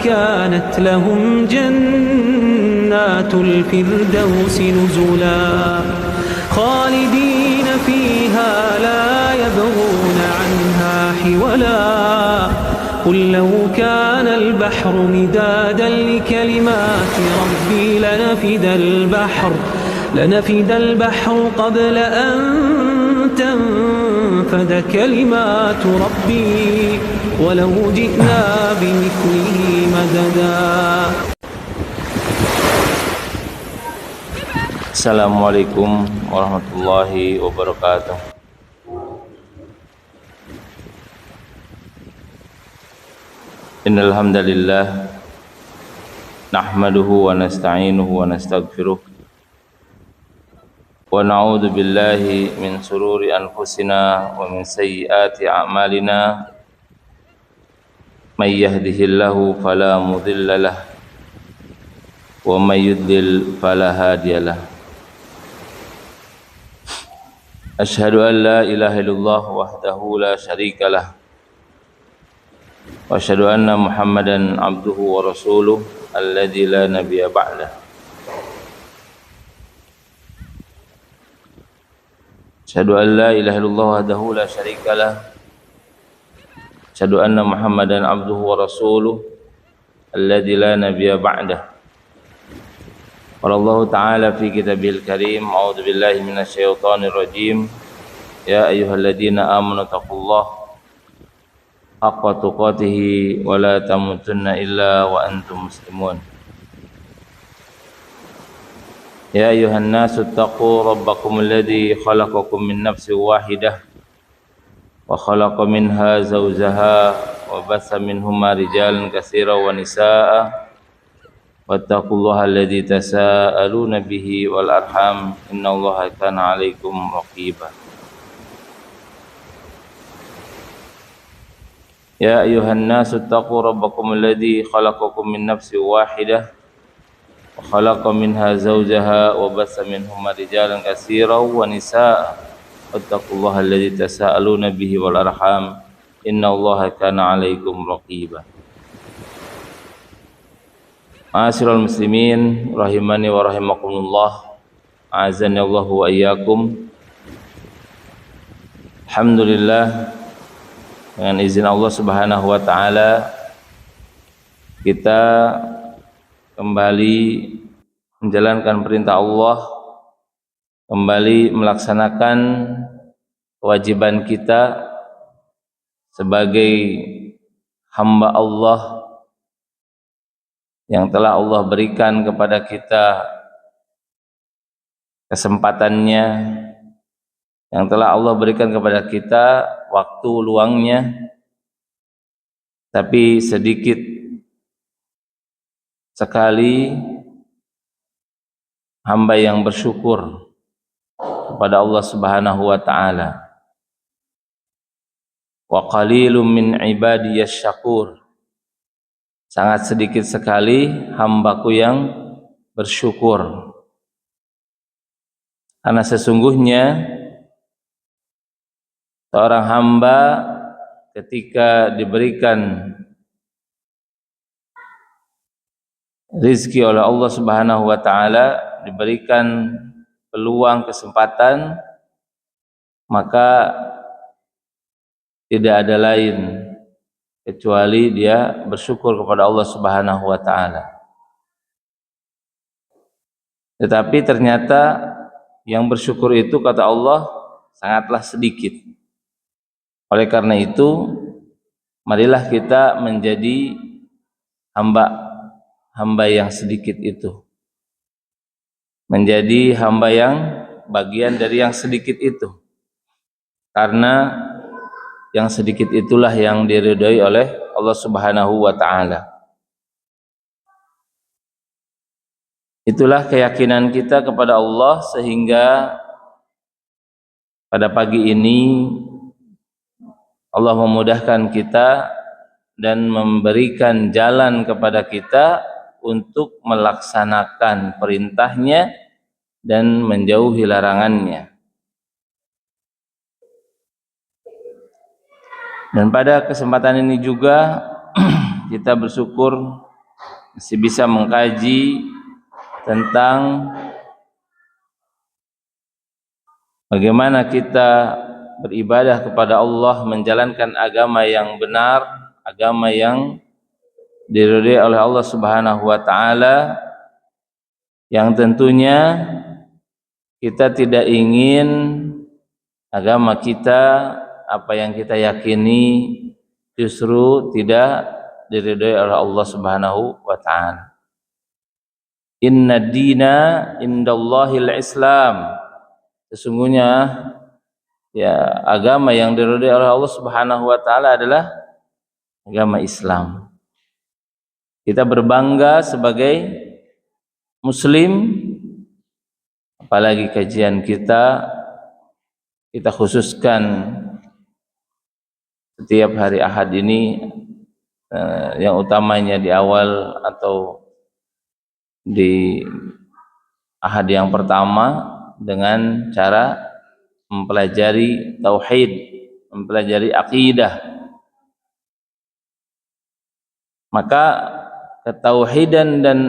كانت لهم جنات الفردوس نزلا خالدين فيها لا يبغون عنها حولا قل لو كان البحر مدادا لكلمات ربي لنفد البحر قبل أن تنفد كلمات ربي ولو جئنا بمثله مددا. Assalamualaikum warahmatullahi wabarakatuh. Innal hamdalillah nahmaduhu wa nasta'inuhu wa nastaghfiruh wa na'udzu billahi min sururi anfusina wa min sayyiati a'malina may yahdihillahu fala mudilla lahu wa may yudlil fala hadiyalah. Asyhadu an la ilaha illallah wahdahu la syarikalah wa asyhadu anna Muhammadan abduhu wa rasuluh alladzi la nabiyya ba'dah. Asyhadu an la ilaha illallah wahdahu la syarikalah asyhadu anna Muhammadan abduhu wa rasuluh alladzi la nabiyya ba'dah. Qala Allah ta'ala fi kitabil karim a'udzu billahi minasy syaithanir rajim ya ayyuhalladzina amanu taqullaha haqqa tuqatih wa la tamutunna illa wa antum muslimun. Ya ayyuhan nasu taqu rabbakum alladzi khalaqakum min nafsin wahidah wa khalaqa minha zawjaha wa bassa minhuma rijalan katsiran wa nisaa'a wattaqullaha alladzi tasaaluna bihi wal arham innallaha kana 'alaikum raqiba. Ya ayyuhan nasu taqu rabbakum alladzi khalaqakum min nafsin wahidah wa khalaqa minha zawjaha wa bassa minhuma rijalan katsiran wa nisaa'a wattaqullaha alladzi tasaaluna bihi wal arham innallaha kana 'alaikum raqiba. Ma'asyiral muslimin rahimani wa rahimakumullah, a'azani Allah wa iyyakum. Alhamdulillah, dengan izin Allah Subhanahu wa taala kita kembali menjalankan perintah Allah, kembali melaksanakan kewajiban kita sebagai hamba Allah yang telah Allah berikan kepada kita kesempatannya, yang telah Allah berikan kepada kita waktu luangnya, tapi sedikit sekali hamba yang bersyukur kepada Allah Subhanahu wa taala. Wa qalilum min ibadiyasy syakur. Sangat sedikit sekali hambaku yang bersyukur. Karena sesungguhnya seorang hamba ketika diberikan rizki oleh Allah Subhanahu wa taala, diberikan peluang kesempatan, maka tidak ada lain kecuali dia bersyukur kepada Allah Subhanahu wa taala. Tetapi ternyata yang bersyukur itu kata Allah sangatlah sedikit. Oleh karena itu, marilah kita menjadi hamba yang sedikit itu. Menjadi hamba yang bagian dari yang sedikit itu. Karena yang sedikit itulah yang diridhai oleh Allah Subhanahu wa taala. Itulah keyakinan kita kepada Allah, sehingga pada pagi ini Allah memudahkan kita dan memberikan jalan kepada kita untuk melaksanakan perintahnya dan menjauhi larangannya. Dan pada kesempatan ini juga kita bersyukur masih bisa mengkaji tentang bagaimana kita beribadah kepada Allah, menjalankan agama yang benar, agama yang diridhai oleh Allah Subhanahu wa taala, yang tentunya kita tidak ingin agama kita, apa yang kita yakini justru tidak diridhai oleh Allah Subhanahu wa taala. Inna dina indallahil Islam. Sesungguhnya ya agama yang diridhai oleh Allah Subhanahu wa taala adalah agama Islam. Kita berbangga sebagai muslim, apalagi kajian kita khususkan setiap hari Ahad ini, yang utamanya di awal atau di Ahad yang pertama dengan cara mempelajari tauhid, mempelajari akidah. Maka ketauhidan dan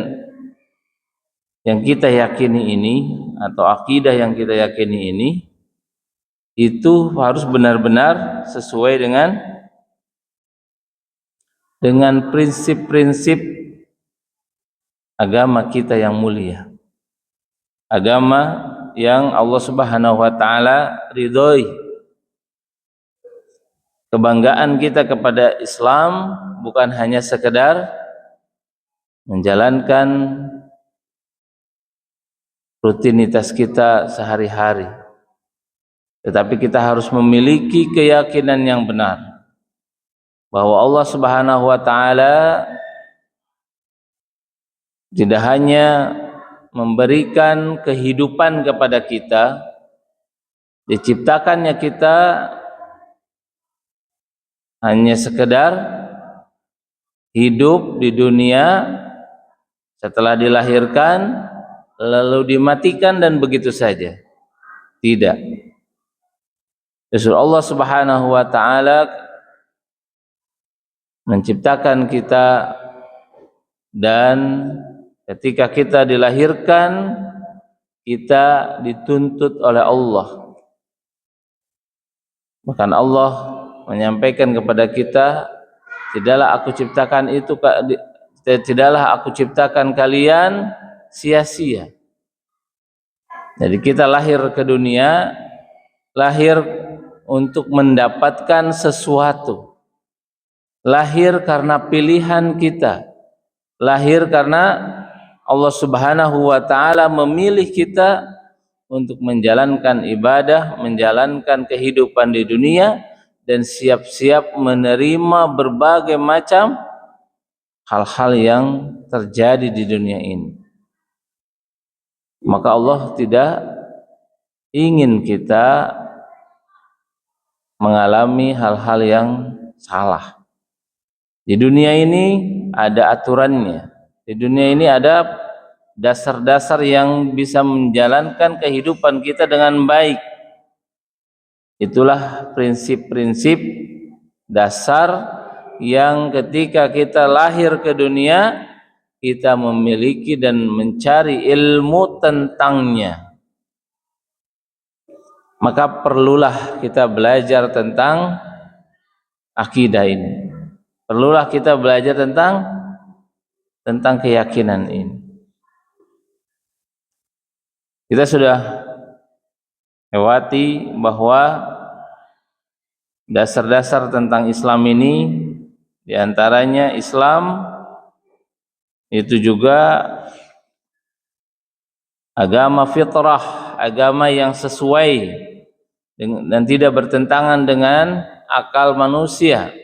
yang kita yakini ini atau akidah yang kita yakini ini itu harus benar-benar sesuai dengan prinsip-prinsip agama kita yang mulia, agama yang Allah Subhanahu wa taala ridhoi. Kebanggaan kita kepada Islam bukan hanya sekedar menjalankan rutinitas kita sehari-hari, tetapi kita harus memiliki keyakinan yang benar bahwa Allah Subhanahu wa taala tidak hanya memberikan kehidupan kepada kita, diciptakannya kita hanya sekedar hidup di dunia, setelah dilahirkan lalu dimatikan dan begitu saja. Tidak. Justru Allah Subhanahu wa taala menciptakan kita, dan ketika kita dilahirkan kita dituntut oleh Allah. Bahkan Allah menyampaikan kepada kita, tidaklah aku ciptakan kalian sia-sia. Jadi kita lahir ke dunia, lahir untuk mendapatkan sesuatu. Lahir karena pilihan kita, lahir karena Allah Subhanahu wa taala memilih kita untuk menjalankan ibadah, menjalankan kehidupan di dunia, dan siap-siap menerima berbagai macam hal-hal yang terjadi di dunia ini. Maka Allah tidak ingin kita mengalami hal-hal yang salah. Di dunia ini ada aturannya. Di dunia ini ada dasar-dasar yang bisa menjalankan kehidupan kita dengan baik. Itulah prinsip-prinsip dasar yang ketika kita lahir ke dunia kita memiliki dan mencari ilmu tentangnya. Maka perlulah kita belajar tentang akidah ini. Perlulah kita belajar tentang keyakinan ini. Kita sudah lewati bahwa dasar-dasar tentang Islam ini, diantaranya Islam itu juga agama fitrah, agama yang sesuai dan tidak bertentangan dengan akal manusia.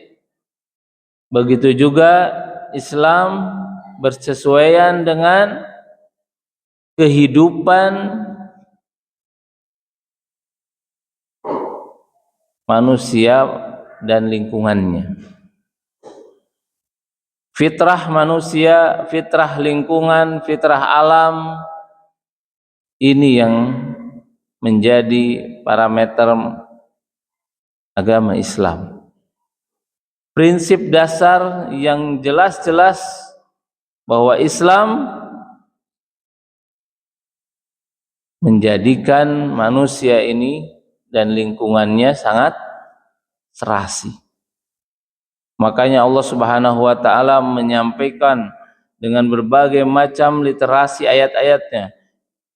Begitu juga Islam bersesuaian dengan kehidupan manusia dan lingkungannya. Fitrah manusia, fitrah lingkungan, fitrah alam, ini yang menjadi parameter agama Islam. prinsip dasar yang jelas-jelas bahwa Islam menjadikan manusia ini dan lingkungannya sangat serasi. Makanya Allah Subhanahu wa taala menyampaikan dengan berbagai macam literasi ayat-ayatnya.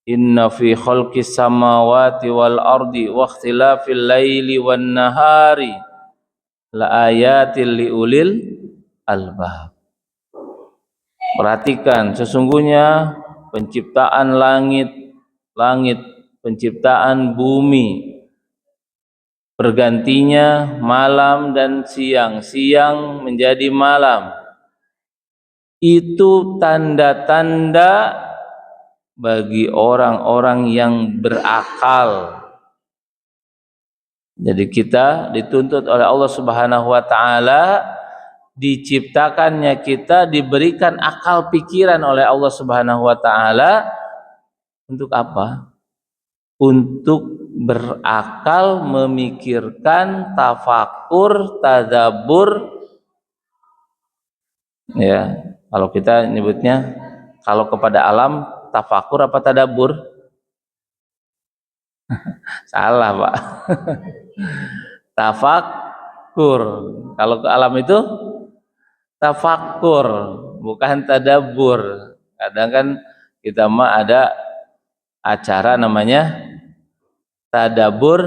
Inna fi khalqis samawati wal ardi wa ikhtilafil laili wan nahari la ayatil liulil albab. Perhatikan, sesungguhnya penciptaan langit, penciptaan bumi, bergantinya malam dan siang, siang menjadi malam, itu tanda-tanda bagi orang-orang yang berakal. Jadi kita dituntut oleh Allah Subhanahu wa taala, diciptakannya kita, diberikan akal pikiran oleh Allah Subhanahu wa taala untuk apa? Untuk berakal, memikirkan, tafakur, tadabbur. Ya, kalau kita nyebutnya, kalau kepada alam tafakur apa tadabbur? Salah, Pak. Tafakur. Kalau ke alam itu tafakur, bukan tadabbur. Kadang kan kita mah ada acara namanya tadabbur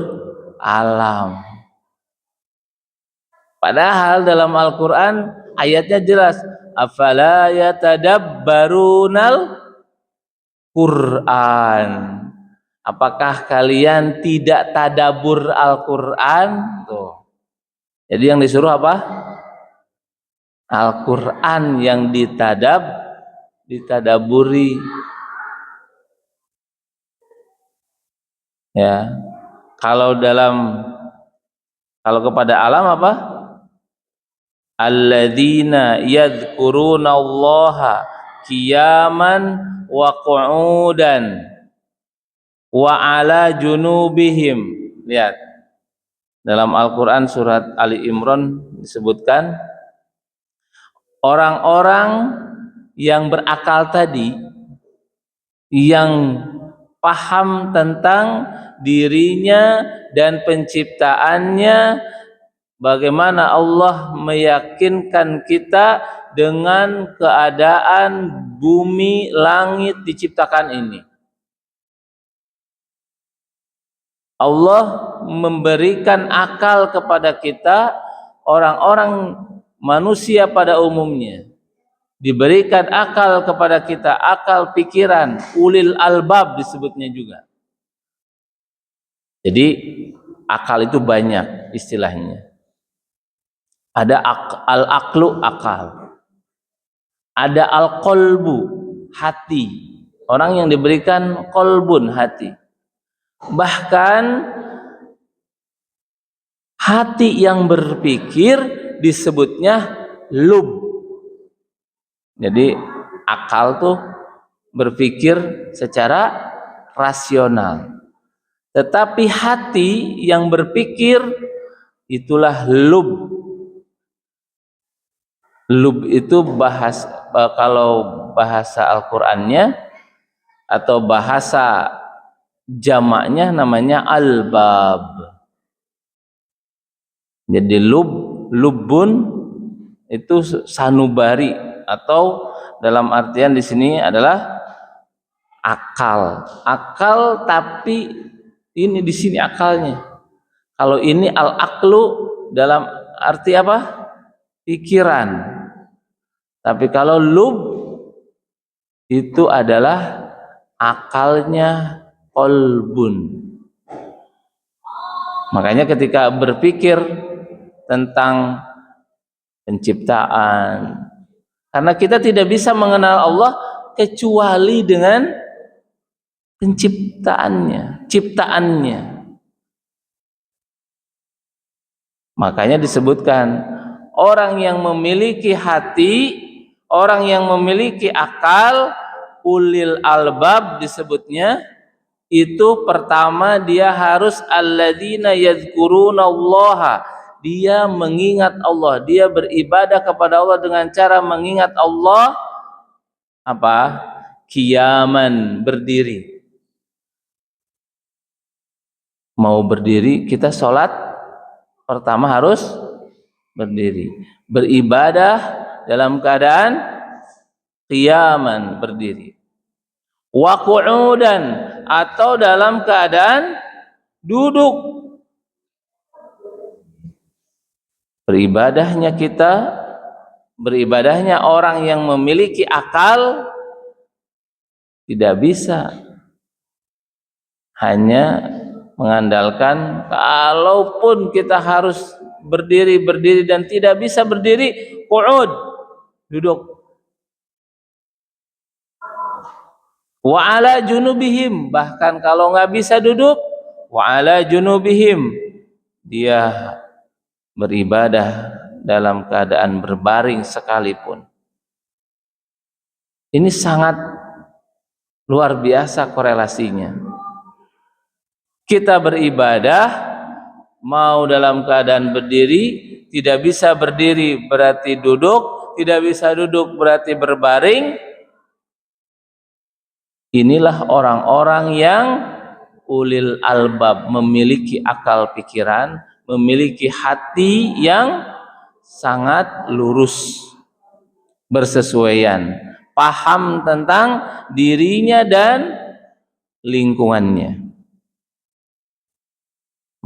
alam. Padahal dalam Al-Quran ayatnya jelas, afala yatadabbarunal Quran. Apakah kalian tidak tadabbur Al-Quran? Tuh. Jadi yang disuruh apa? Al-Quran yang ditadabburi. Ya. Kalau kepada alam apa? Alladzina yadhkurunallaha qiyaman wa qu'udan wa ala junubihim. Lihat, dalam Al-Quran surat Ali Imran disebutkan orang-orang yang berakal tadi, yang paham tentang dirinya dan penciptaannya, bagaimana Allah meyakinkan kita dengan keadaan bumi, langit diciptakan ini. Allah memberikan akal kepada kita, orang-orang manusia pada umumnya diberikan akal kepada kita, akal pikiran, ulil albab disebutnya juga. Jadi akal itu banyak istilahnya. Ada al-aqlu, akal. Ada al-qalbu, hati. Orang yang diberikan qalbun, hati. Bahkan hati yang berpikir disebutnya lub. Jadi akal tuh berpikir secara rasional. Tetapi hati yang berpikir itulah lub. Lub itu kalau bahasa Al-Qur'annya atau bahasa jamaknya namanya albab. Jadi lubbun itu sanubari, atau dalam artian di sini adalah akal. Akal, tapi ini di sini akalnya. Kalau ini al-aqlu dalam arti apa? Pikiran. Tapi kalau lub itu adalah akalnya qalbun. Makanya ketika berpikir tentang penciptaan, karena kita tidak bisa mengenal Allah kecuali dengan penciptaannya, ciptaannya. Makanya disebutkan orang yang memiliki hati, orang yang memiliki akal, ulil albab disebutnya, itu pertama dia harus alladzina yadhkurunallaha, dia mengingat Allah, dia beribadah kepada Allah dengan cara mengingat Allah apa? Qiyaman, berdiri. Mau berdiri, kita sholat pertama harus berdiri. Beribadah dalam keadaan qiyaman, berdiri. Wa qu'udan, atau dalam keadaan duduk. Beribadahnya orang yang memiliki akal tidak bisa hanya mengandalkan kalaupun kita harus berdiri dan tidak bisa berdiri, qu'ud, duduk. Wa ala junubihim, bahkan kalau nggak bisa duduk, wa ala junubihim, dia beribadah dalam keadaan berbaring sekalipun. Ini sangat luar biasa korelasinya. Kita beribadah mau dalam keadaan berdiri, tidak bisa berdiri berarti duduk, tidak bisa duduk berarti berbaring. Inilah orang-orang yang ulil albab, memiliki akal pikiran, memiliki hati yang sangat lurus, bersesuaian, paham tentang dirinya dan lingkungannya.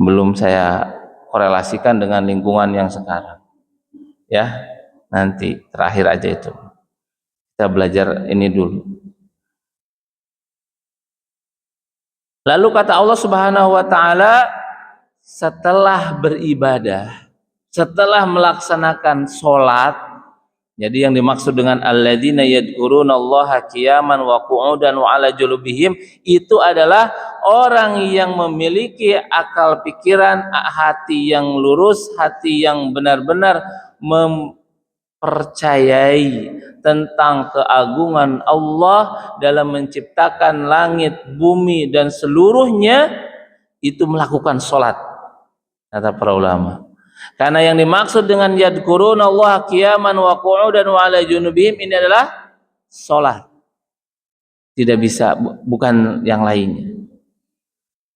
Belum saya korelasikan dengan lingkungan yang sekarang, ya, nanti terakhir aja itu, kita belajar ini dulu. Lalu kata Allah Subhanahu wa ta'ala, setelah beribadah, setelah melaksanakan sholat, jadi yang dimaksud dengan alladzina yadhkurunallaha qiyaman wa qu'udan wa ala junubihim, itu adalah orang yang memiliki akal pikiran, hati yang lurus, hati yang benar-benar mempercayai tentang keagungan Allah dalam menciptakan langit, bumi dan seluruhnya, itu melakukan sholat, kata para ulama. Karena yang dimaksud dengan yadhkurunallaha qiyaman wa qu'udan wa ala junubihim ini adalah sholat, tidak bisa, bukan yang lainnya.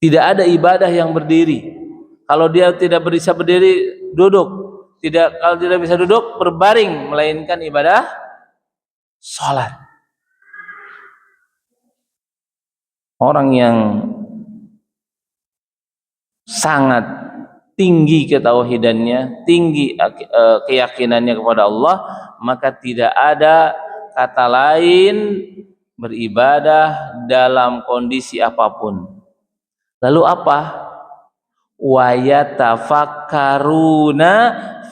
Tidak ada ibadah yang berdiri. Kalau dia tidak bisa berdiri, duduk. Kalau tidak bisa duduk, berbaring, melainkan ibadah sholat. Orang yang sangat tinggi ketauhidannya, tinggi keyakinannya kepada Allah, maka tidak ada kata lain beribadah dalam kondisi apapun. Lalu apa? Wa yatafakkaruna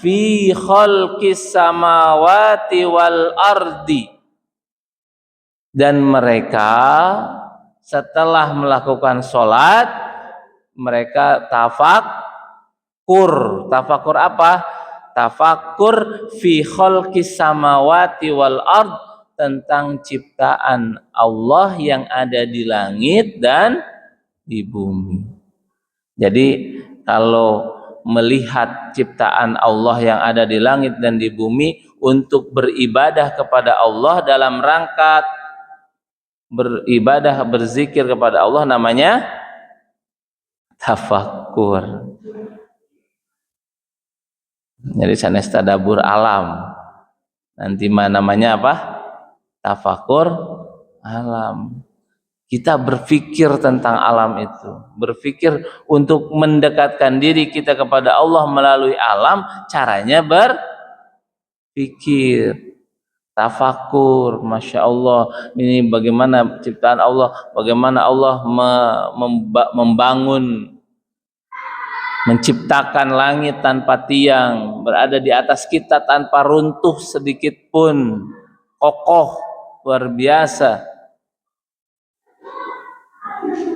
fi khalqis samawati wal ardi, dan mereka setelah melakukan sholat, mereka tafakur. Tafakur apa? Tafakur fi khalqis samawati wal ard, tentang ciptaan Allah yang ada di langit dan di bumi. Jadi kalau melihat ciptaan Allah yang ada di langit dan di bumi, untuk beribadah kepada Allah dalam rangka beribadah, berzikir kepada Allah, namanya tafakkur. Jadi sanes tadabur alam, nanti namanya apa? Tafakkur alam. Kita berpikir tentang alam itu, berpikir untuk mendekatkan diri kita kepada Allah melalui alam. Caranya berpikir, tafakur. Masya Allah, ini bagaimana ciptaan Allah, bagaimana Allah membangun, menciptakan langit tanpa tiang, berada di atas kita tanpa runtuh sedikit pun, kokoh, luar biasa.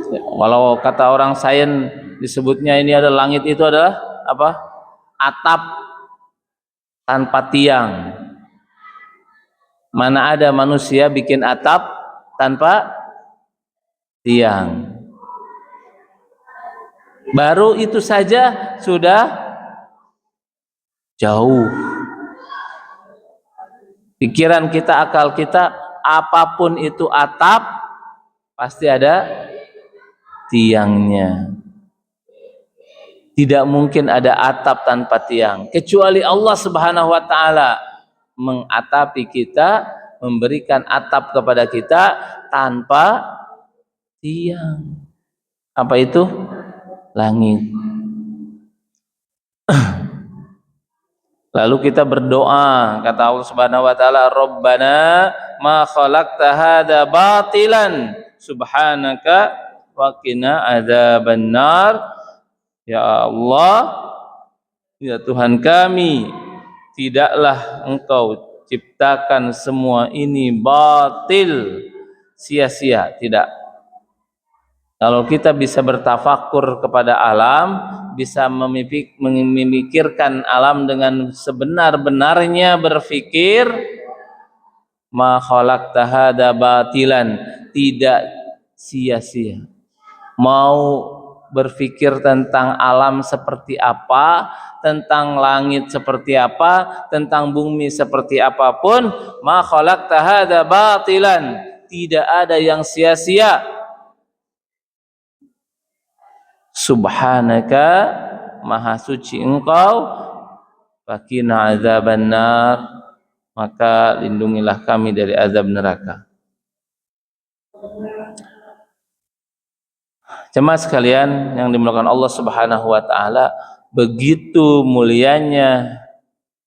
Kalau kata orang sains disebutnya ini adalah, langit itu adalah apa? Atap tanpa tiang. Mana ada manusia bikin atap tanpa tiang? Baru itu saja sudah jauh. Pikiran kita, akal kita, apapun itu atap, pasti ada tiangnya. Tidak mungkin ada atap tanpa tiang, kecuali Allah Subhanahu wa taala mengatapi kita, memberikan atap kepada kita tanpa tiang. Apa itu? Langit. Lalu kita berdoa, kata Allah Subhanahu wa taala, Rabbana ma khalaqta hadza batilan subhanaka wa qina adzabannar. Ya Allah, ya Tuhan kami, tidaklah Engkau ciptakan semua ini batil, sia-sia, tidak. Kalau kita bisa bertafakur kepada alam, bisa memikirkan alam dengan sebenar-benarnya berfikir, ma khalaqta hadza batilan, tidak sia-sia. Mau berpikir tentang alam seperti apa, tentang langit seperti apa, tentang bumi seperti apapun, ma khalaqta hadza batilan, tidak ada yang sia-sia. Subhanaka, maha suci Engkau, faqina adzabannar, maka lindungilah kami dari azab neraka. Jemaah sekalian yang dimuliakan Allah Subhanahu wa taala, begitu mulianya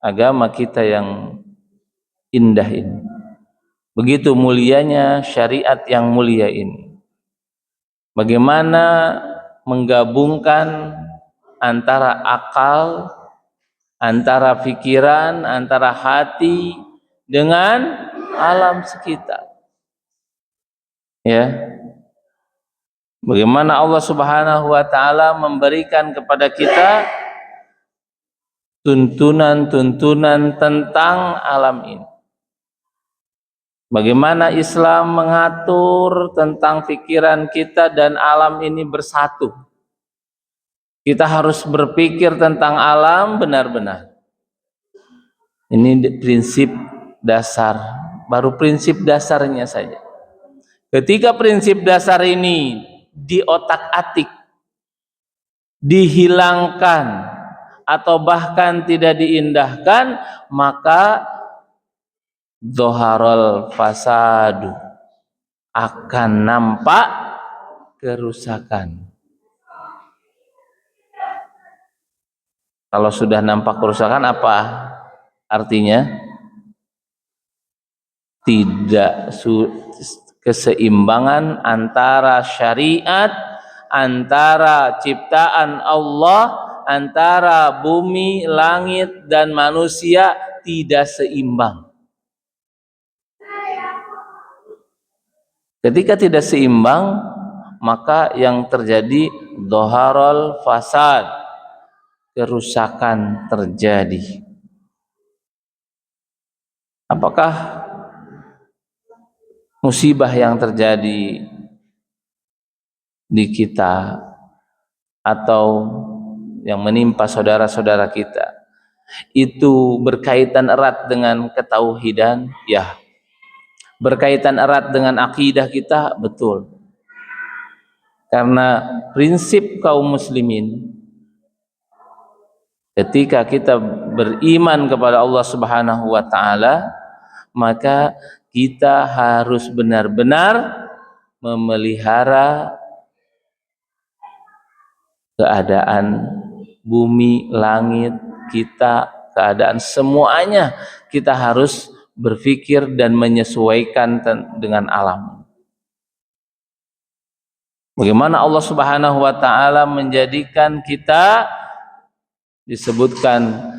agama kita yang indah ini. Begitu mulianya syariat yang mulia ini. Bagaimana menggabungkan antara akal, antara pikiran, antara hati dengan alam sekitar. Ya. Bagaimana Allah Subhanahu wa taala memberikan kepada kita tuntunan-tuntunan tentang alam ini. Bagaimana Islam mengatur tentang pikiran kita dan alam ini bersatu. Kita harus berpikir tentang alam benar-benar. Ini prinsip dasar, baru prinsip dasarnya saja. Ketika prinsip dasar ini diotak-atik, dihilangkan, atau bahkan tidak diindahkan, maka dzaharul fasadu, akan nampak kerusakan. Kalau sudah nampak kerusakan, apa artinya? Tidak keseimbangan antara syariat, antara ciptaan Allah, antara bumi, langit, dan manusia tidak seimbang. Ketika tidak seimbang, maka yang terjadi dzaharul fasad, kerusakan terjadi. Apakah musibah yang terjadi di kita atau yang menimpa saudara-saudara kita itu berkaitan erat dengan ketauhidan? Ya. Berkaitan erat dengan akidah kita? Betul. Karena prinsip kaum muslimin, ketika kita beriman kepada Allah Subhanahu wa taala, maka kita harus benar-benar memelihara keadaan bumi, langit, kita, keadaan semuanya kita harus berpikir dan menyesuaikan dengan alam. Bagaimana Allah Subhanahu wa taala menjadikan kita, disebutkan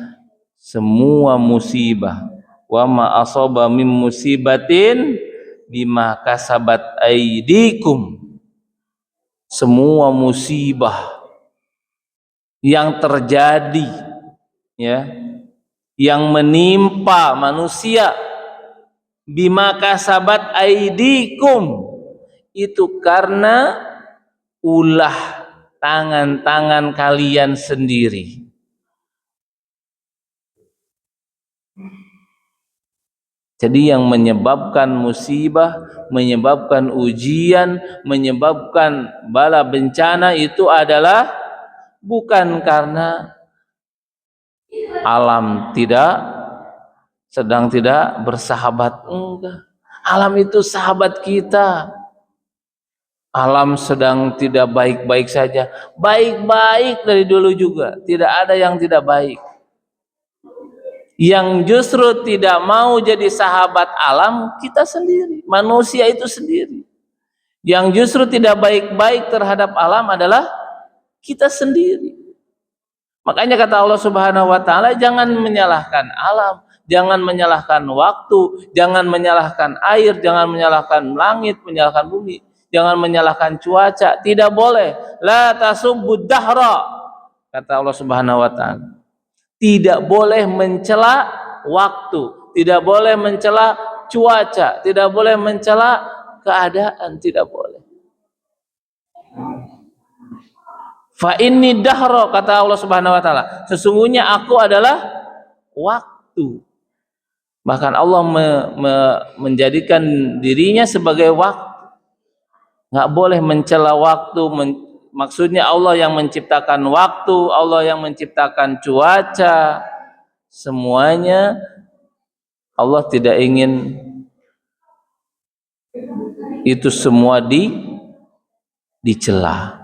semua musibah, wa ma asaba min musibatin bima kasabat aydikum, semua musibah yang terjadi, ya, yang menimpa manusia, bima kasabat aydikum, itu karena ulah tangan-tangan kalian sendiri. Jadi yang menyebabkan musibah, menyebabkan ujian, menyebabkan bala bencana itu adalah bukan karena alam sedang tidak bersahabat, enggak. Alam itu sahabat kita. Alam sedang tidak baik-baik saja, baik-baik dari dulu juga, tidak ada yang tidak baik. Yang justru tidak mau jadi sahabat alam kita sendiri, manusia itu sendiri. Yang justru tidak baik-baik terhadap alam adalah kita sendiri. Makanya kata Allah Subhanahu wa taala, jangan menyalahkan alam, jangan menyalahkan waktu, jangan menyalahkan air, jangan menyalahkan langit, menyalahkan bumi, jangan menyalahkan cuaca, tidak boleh. La tasubbud dahra, kata Allah Subhanahu wa taala. Tidak boleh mencela waktu, tidak boleh mencela cuaca, tidak boleh mencela keadaan, tidak boleh. Fa inni dahra, kata Allah Subhanahu wa taala, sesungguhnya aku adalah waktu. Bahkan Allah menjadikan dirinya sebagai waktu. Enggak boleh mencela waktu, maksudnya Allah yang menciptakan waktu, Allah yang menciptakan cuaca, semuanya Allah tidak ingin itu semua dicela.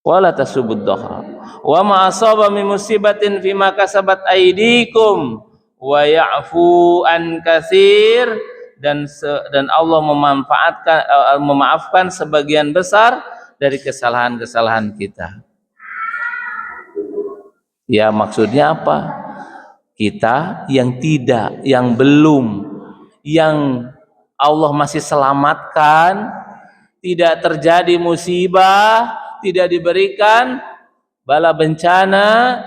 Wala tasubud dahra wa ma asaba min musibatin fima kasabat aydikum wa ya'fu an katsir, dan Allah memaafkan sebagian besar dari kesalahan-kesalahan kita. Ya, maksudnya apa? Kita yang tidak, yang belum, yang Allah masih selamatkan, tidak terjadi musibah, tidak diberikan bala bencana,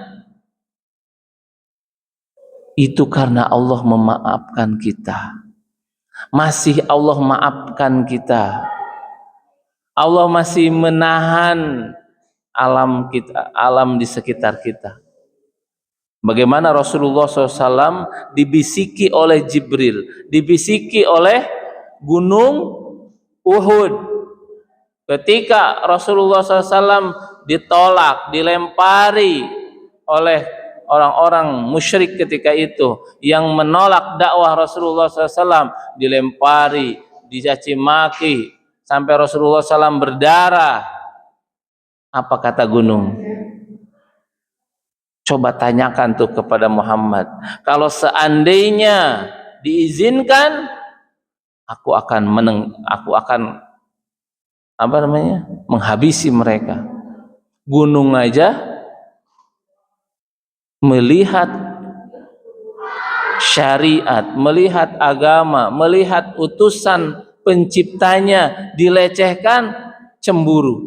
itu karena Allah memaafkan kita. Masih Allah maafkan kita. Allah masih menahan alam kita, alam di sekitar kita. Bagaimana Rasulullah SAW dibisiki oleh Jibril, dibisiki oleh gunung Uhud. Ketika Rasulullah SAW ditolak, dilempari oleh orang-orang musyrik ketika itu yang menolak dakwah Rasulullah SAW, dilempari, dicaci maki, sampai Rasulullah SAW berdarah. Apa kata gunung? Coba tanyakan tuh kepada Muhammad, kalau seandainya diizinkan, aku akan menghabisi mereka. Gunung aja melihat syariat, melihat agama, melihat utusan penciptanya dilecehkan, cemburu,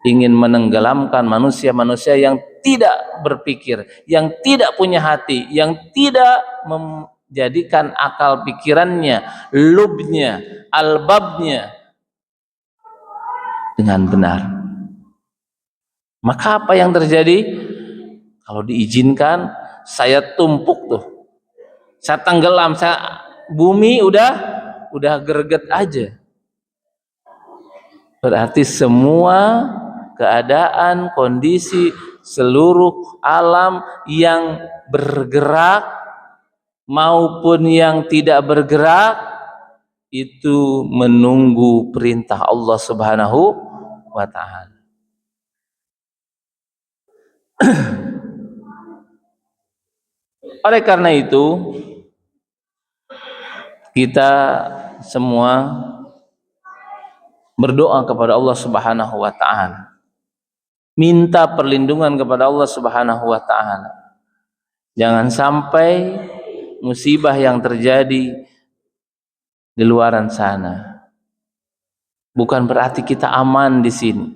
ingin menenggelamkan manusia-manusia yang tidak berpikir, yang tidak punya hati, yang tidak menjadikan akal pikirannya, lubnya, albabnya dengan benar. Maka apa yang terjadi? Kalau diizinkan, saya tumpuk tuh, saya tenggelam, bumi udah greget aja. Berarti semua keadaan, kondisi seluruh alam yang bergerak maupun yang tidak bergerak itu menunggu perintah Allah Subhanahu wa ta'ala. Oleh karena itu, kita semua berdoa kepada Allah Subhanahu wa ta'ala, minta perlindungan kepada Allah Subhanahu wa ta'ala. Jangan sampai musibah yang terjadi di luaran sana, bukan berarti kita aman di sini.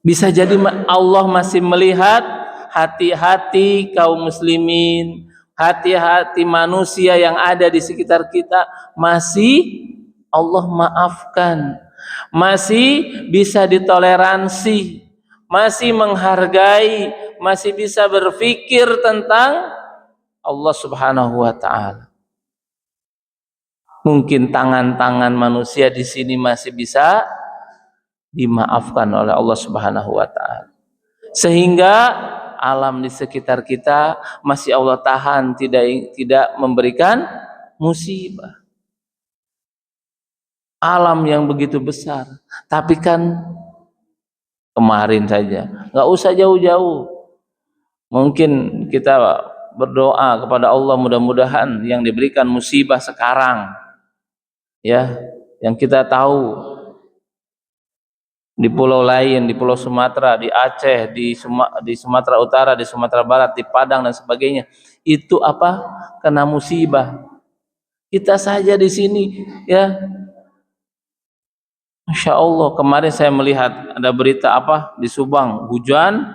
Bisa jadi Allah masih melihat hati-hati kaum muslimin, hati-hati manusia yang ada di sekitar kita, masih Allah maafkan, masih bisa ditoleransi, masih menghargai, masih bisa berpikir tentang Allah Subhanahu wa taala. Mungkin tangan-tangan manusia di sini masih bisa dimaafkan oleh Allah Subhanahu wa taala. Sehingga alam di sekitar kita masih Allah tahan, tidak memberikan musibah. Alam yang begitu besar, tapi kan kemarin saja, nggak usah jauh-jauh. Mungkin kita berdoa kepada Allah mudah-mudahan yang diberikan musibah sekarang, ya, yang kita tahu di pulau lain, di Pulau Sumatera, di Aceh, di Sumatera Utara, di Sumatera Barat, di Padang dan sebagainya, itu apa? Kena musibah. Kita saja di sini, ya, Masya Allah. Kemarin saya melihat ada berita apa di Subang, hujan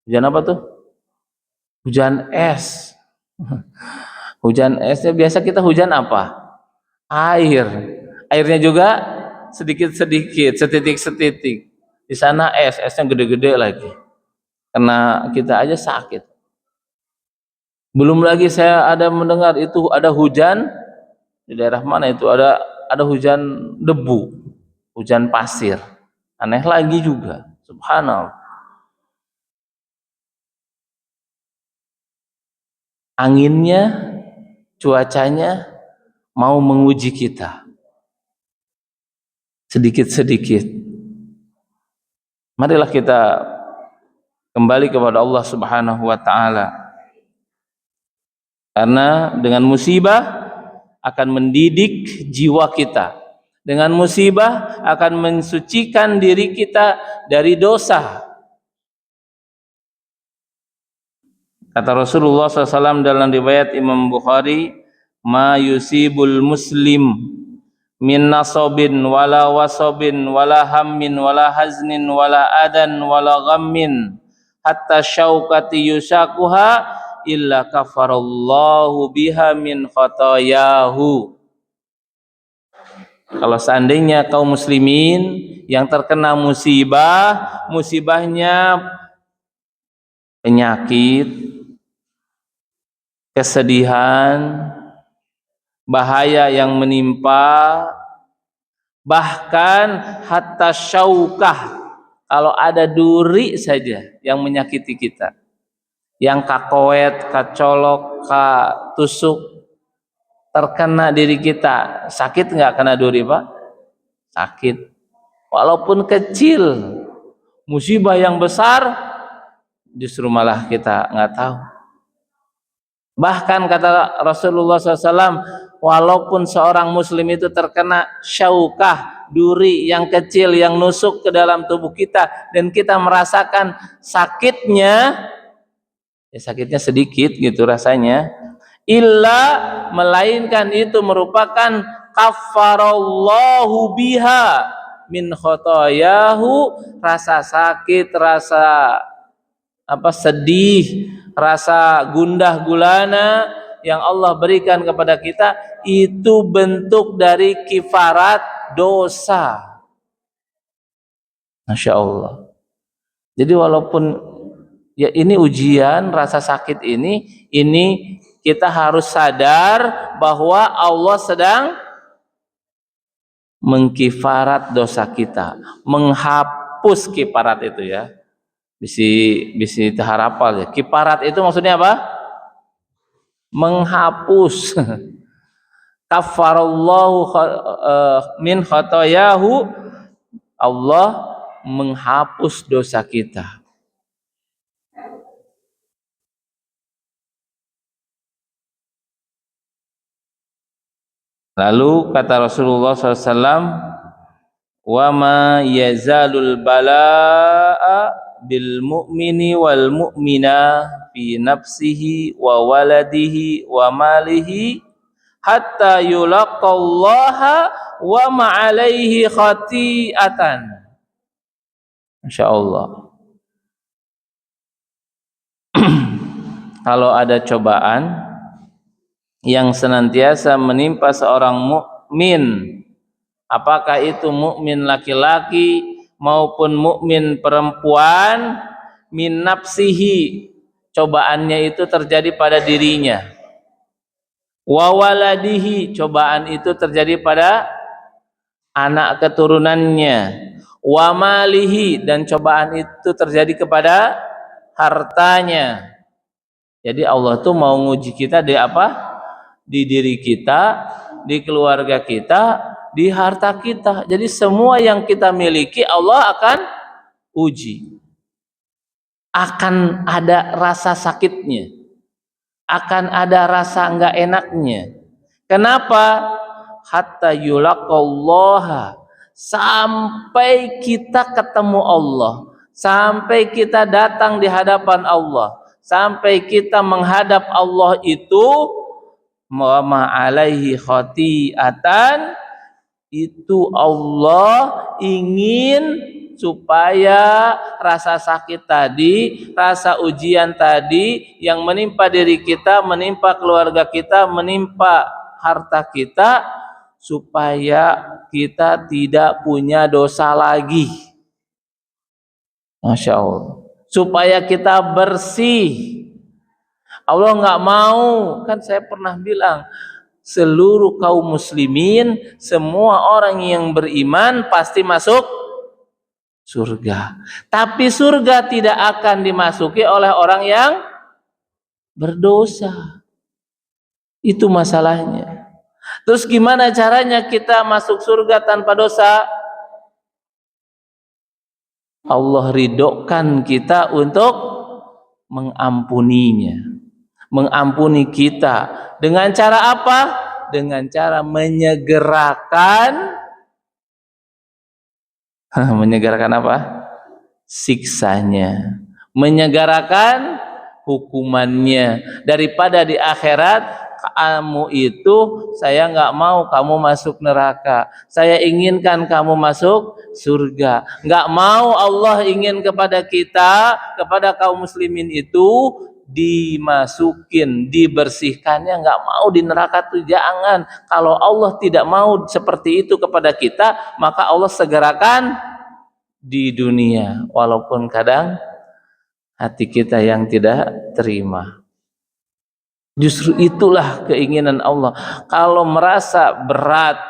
apa tuh? Hujan es. Hujan esnya biasa kita hujan apa? Air. Airnya juga sedikit-sedikit, setitik-setitik. Di sana esnya gede-gede lagi. Karena kita aja sakit. Belum lagi saya ada mendengar itu ada hujan di daerah mana itu ada hujan debu, hujan pasir. Aneh lagi juga. Subhanallah. Anginnya, cuacanya mau menguji kita. Sedikit-sedikit. Marilah kita kembali kepada Allah Subhanahu wa taala. Karena dengan musibah akan mendidik jiwa kita. Dengan musibah akan mensucikan diri kita dari dosa. Kata Rasulullah SAW dalam riwayat Imam Bukhari, ma yusibul muslim min nasabin wala wasabin wala hammin wala haznin wala adan wala ghammin hatta syaukati yusakuha illa kafarallahu biha min khatayahu. Kalau seandainya kaum muslimin yang terkena musibahnya penyakit, kesedihan, bahaya yang menimpa, bahkan hatta syaukah, kalau ada duri saja yang menyakiti kita, yang kakoet, kacolok, katusuk, terkena diri kita, sakit nggak kena duri Pak? Sakit, walaupun kecil. Musibah yang besar justru malah kita nggak tahu. Bahkan kata Rasulullah SAW, walaupun seorang muslim itu terkena syaukah, duri yang kecil yang nusuk ke dalam tubuh kita, dan kita merasakan sakitnya, ya sakitnya sedikit gitu rasanya, melainkan itu merupakan kafarallahu biha min khotoyahu, rasa sakit, rasa sedih, rasa gundah gulana yang Allah berikan kepada kita itu bentuk dari kifarat dosa. Masya Allah. Jadi walaupun ya ini ujian, rasa sakit ini kita harus sadar bahwa Allah sedang mengkifarat dosa kita, menghapus kifarat itu ya. Bisi hafal ya. Kifarat itu maksudnya apa? Menghapus. Kafarallahu min khotoyahu, Allah menghapus dosa kita. Lalu kata Rasulullah SAW, wa ma yazalul balaa bil mu'mini wal mu'mina fi nafsihi wa waladihi wa malihi hatta yulaqallaha wa ma'alaihi khati'atan. Masya Allah. Kalau ada cobaan yang senantiasa menimpa seorang mukmin, apakah itu mukmin laki-laki maupun mukmin perempuan, min nafsihi, cobaannya itu terjadi pada dirinya. Wa waladihi, cobaan itu terjadi pada anak keturunannya. Wa malihi, dan cobaan itu terjadi kepada hartanya. Jadi Allah tuh mau nguji kita di apa? Di diri kita, di keluarga kita, di harta kita. Jadi semua yang kita miliki Allah akan uji. Akan ada rasa sakitnya, akan ada rasa enggak enaknya. Kenapa? Hatta yulaqallaha, sampai kita ketemu Allah, sampai kita datang di hadapan Allah, sampai kita menghadap Allah itu wa ma alaihi khati'atan, itu Allah ingin supaya rasa sakit tadi, rasa ujian tadi yang menimpa diri kita, menimpa keluarga kita, menimpa harta kita, supaya kita tidak punya dosa lagi. Masya Allah. Supaya kita bersih. Allah nggak mau, kan saya pernah bilang, seluruh kaum muslimin, semua orang yang beriman pasti masuk surga. Tapi surga tidak akan dimasuki oleh orang yang berdosa. Itu masalahnya. Terus gimana caranya kita masuk surga tanpa dosa? Allah ridhokan kita untuk mengampuninya, mengampuni kita. Dengan cara apa? Dengan cara menyegerakan apa? Siksanya, menyegerakan hukumannya. Daripada di akhirat kamu itu, saya nggak mau kamu masuk neraka, saya inginkan kamu masuk surga. Nggak mau Allah ingin kepada kita, kepada kaum muslimin itu dimasukin, dibersihkannya, nggak mau di neraka tuh jangan. Kalau Allah tidak mau seperti itu kepada kita, maka Allah segerakan di dunia, walaupun kadang hati kita yang tidak terima. Justru itulah keinginan Allah. Kalau merasa berat,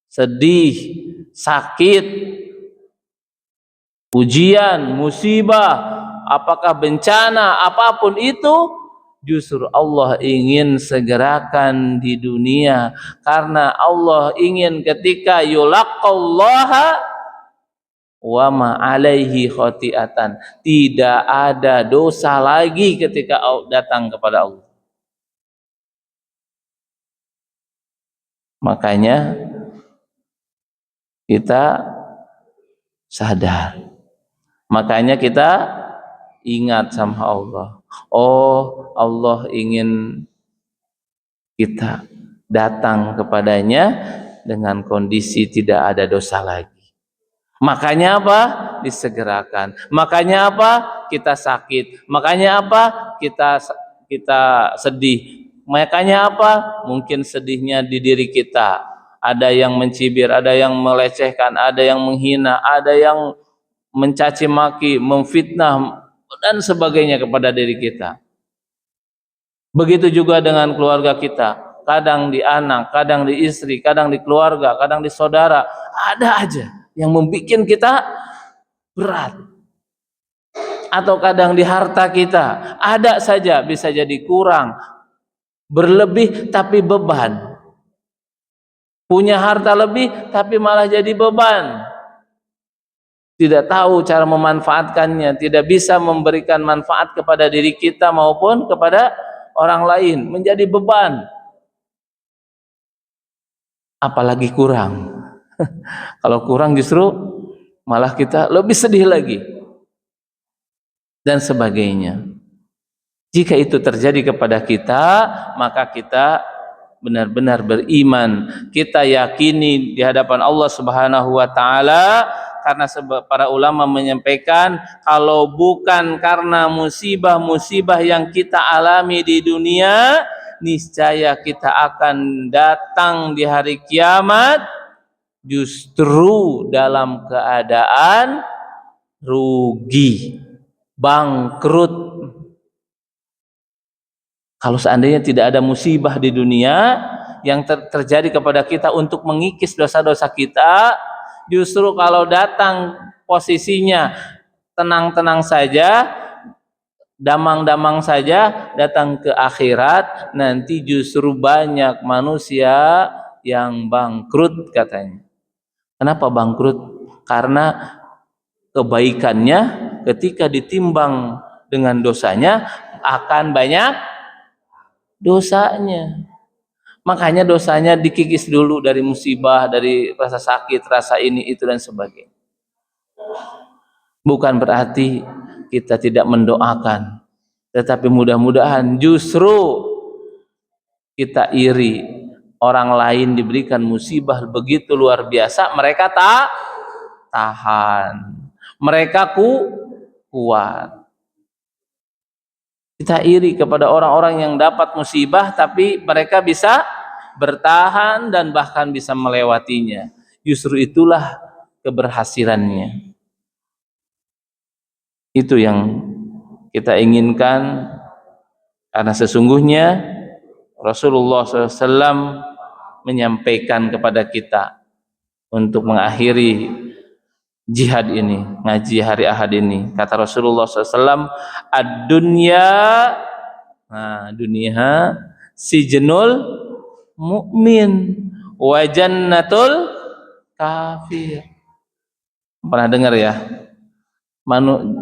sedih, sakit, ujian, musibah, apakah bencana, apapun itu, justru Allah ingin segerakan di dunia. Karena Allah ingin ketika yulaqallaha wa ma alaihi khati'atan, tidak ada dosa lagi ketika datang kepada Allah. Makanya kita sadar, makanya kita ingat sama Allah. Oh, Allah ingin kita datang kepadanya dengan kondisi tidak ada dosa lagi. Makanya apa? Disegerakan. Makanya apa? Kita sakit. Makanya apa? Kita sedih. Makanya apa? Mungkin sedihnya di diri kita. Ada yang mencibir, ada yang melecehkan, ada yang menghina, ada yang mencaci maki, memfitnah, dan sebagainya kepada diri kita. Begitu juga dengan keluarga kita. Kadang di anak, kadang di istri, kadang di keluarga, kadang di saudara. Ada aja yang membuat kita berat. Atau kadang di harta kita. Ada saja, bisa jadi kurang, berlebih tapi beban. Punya harta lebih tapi malah jadi beban. Tidak tahu cara memanfaatkannya, tidak bisa memberikan manfaat kepada diri kita maupun kepada orang lain, menjadi beban. Apalagi kurang. Kalau kurang justru malah kita lebih sedih lagi. Dan sebagainya. Jika itu terjadi kepada kita, maka kita benar-benar beriman. Kita yakini di hadapan Allah Subhanahu wa taala, karena para ulama menyampaikan, kalau bukan karena musibah-musibah yang kita alami di dunia, niscaya kita akan datang di hari kiamat justru dalam keadaan rugi, bangkrut. Kalau seandainya tidak ada musibah di dunia yang terjadi kepada kita untuk mengikis dosa-dosa kita, justru kalau datang posisinya tenang-tenang saja, damang-damang saja, datang ke akhirat, nanti justru banyak manusia yang bangkrut katanya. Kenapa bangkrut? Karena kebaikannya ketika ditimbang dengan dosanya akan banyak dosanya. Makanya dosanya dikikis dulu dari musibah, dari rasa sakit, rasa ini, itu dan sebagainya. Bukan berarti kita tidak mendoakan, tetapi mudah-mudahan justru kita iri orang lain diberikan musibah begitu luar biasa, mereka tak tahan, mereka kuat. Kita iri kepada orang-orang yang dapat musibah tapi mereka bisa bertahan dan bahkan bisa melewatinya. Justru itulah keberhasilannya. Itu yang kita inginkan, karena sesungguhnya Rasulullah SAW menyampaikan kepada kita untuk mengakhiri jihad ini, ngaji hari Ahad ini. Kata Rasulullah SAW, ad-dunya, nah dunia sijnul mukmin wa jannatul kafir. Pernah dengar ya?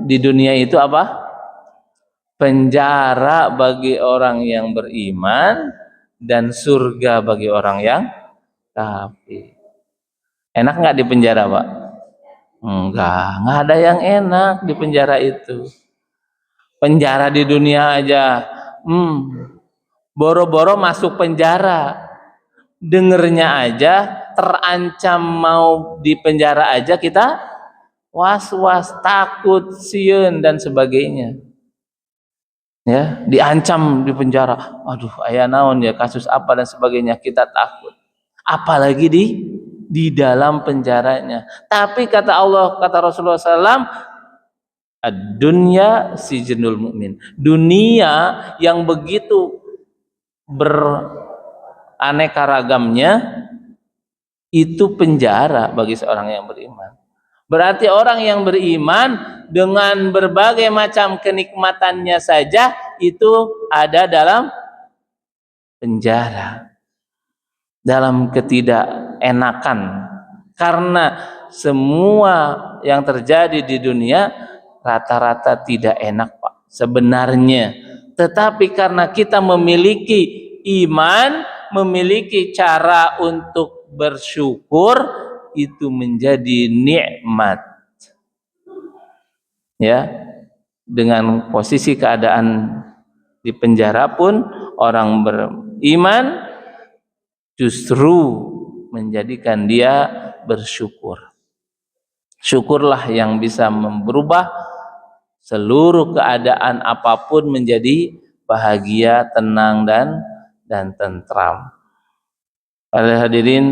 Di dunia itu apa? Penjara bagi orang yang beriman dan surga bagi orang yang kafir. Enak nggak di penjara, Pak? Enggak ada yang enak di penjara itu. Penjara di dunia aja, boro-boro masuk penjara, dengernya aja terancam mau di penjara aja kita was-was, takut, sieun dan sebagainya. Ya, diancam di penjara. Aduh, aya naon ya, kasus apa dan sebagainya, kita takut. Apalagi di dalam penjaranya. Tapi kata Allah, kata Rasulullah SAW, ad-dunya sijnul mukmin. Dunia yang begitu beraneka ragamnya itu penjara bagi seorang yang beriman. Berarti orang yang beriman dengan berbagai macam kenikmatannya saja itu ada dalam penjara, dalam ketidakenakan. Karena semua yang terjadi di dunia rata-rata tidak enak, Pak, sebenarnya. Tetapi karena kita memiliki iman, memiliki cara untuk bersyukur, itu menjadi nikmat. Ya, dengan posisi keadaan di penjara pun orang beriman justru menjadikan dia bersyukur. Syukurlah yang bisa merubah seluruh keadaan apapun menjadi bahagia, tenang dan tentram. Para hadirin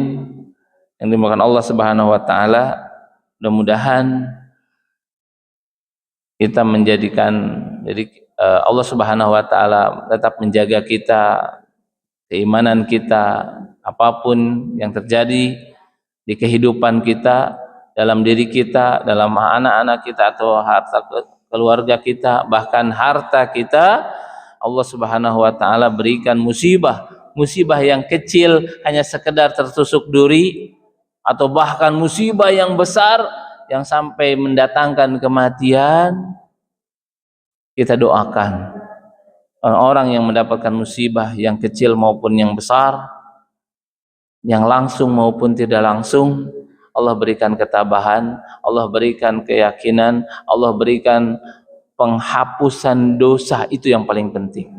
yang dimuliakan Allah Subhanahu wa taala, mudah-mudahan kita menjadikan Allah Subhanahu wa taala tetap menjaga kita, keimanan kita, apapun yang terjadi di kehidupan kita, dalam diri kita, dalam anak-anak kita atau harta keluarga kita, bahkan harta kita, Allah Subhanahu wa taala berikan musibah yang kecil hanya sekedar tertusuk duri, atau bahkan musibah yang besar yang sampai mendatangkan kematian. Kita doakan orang-orang yang mendapatkan musibah yang kecil maupun yang besar, yang langsung maupun tidak langsung, Allah berikan ketabahan, Allah berikan keyakinan, Allah berikan penghapusan dosa. Itu yang paling penting.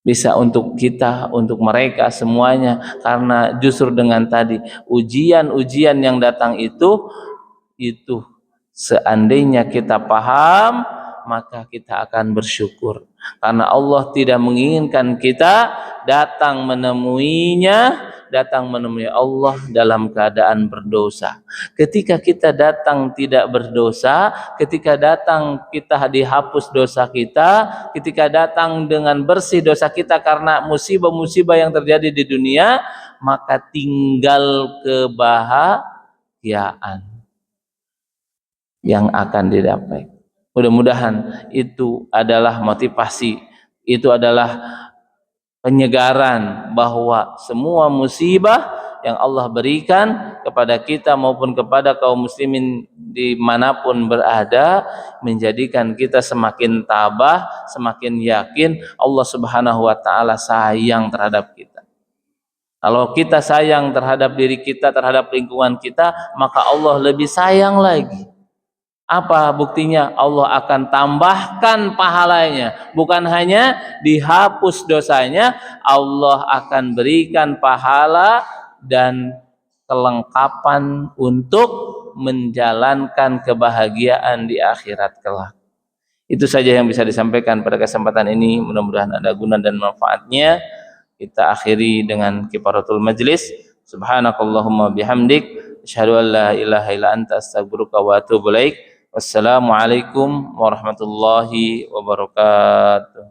Bisa untuk kita, untuk mereka semuanya, karena justru dengan tadi ujian-ujian yang datang itu seandainya kita paham, maka kita akan bersyukur. Karena Allah tidak menginginkan kita datang menemui Allah dalam keadaan berdosa. Ketika kita datang tidak berdosa, ketika datang kita dihapus dosa kita, ketika datang dengan bersih dosa kita karena musibah-musibah yang terjadi di dunia, maka tinggal kebahagiaan yang akan didapat. Mudah-mudahan itu adalah motivasi, itu adalah penyegaran bahwa semua musibah yang Allah berikan kepada kita maupun kepada kaum muslimin dimanapun berada, menjadikan kita semakin tabah, semakin yakin Allah Subhanahu wa ta'ala sayang terhadap kita. Kalau kita sayang terhadap diri kita, terhadap lingkungan kita, maka Allah lebih sayang lagi. Apa buktinya? Allah akan tambahkan pahalanya. Bukan hanya dihapus dosanya, Allah akan berikan pahala dan kelengkapan untuk menjalankan kebahagiaan di akhirat kelak. Itu saja yang bisa disampaikan pada kesempatan ini. Mudah-mudahan ada guna dan manfaatnya. Kita akhiri dengan kifaratul majlis. Subhanakallahumma bihamdik, asyhadu an la ilaha illa anta, astaghfiruka wa atubu ilaik. Wassalamualaikum warahmatullahi wabarakatuh.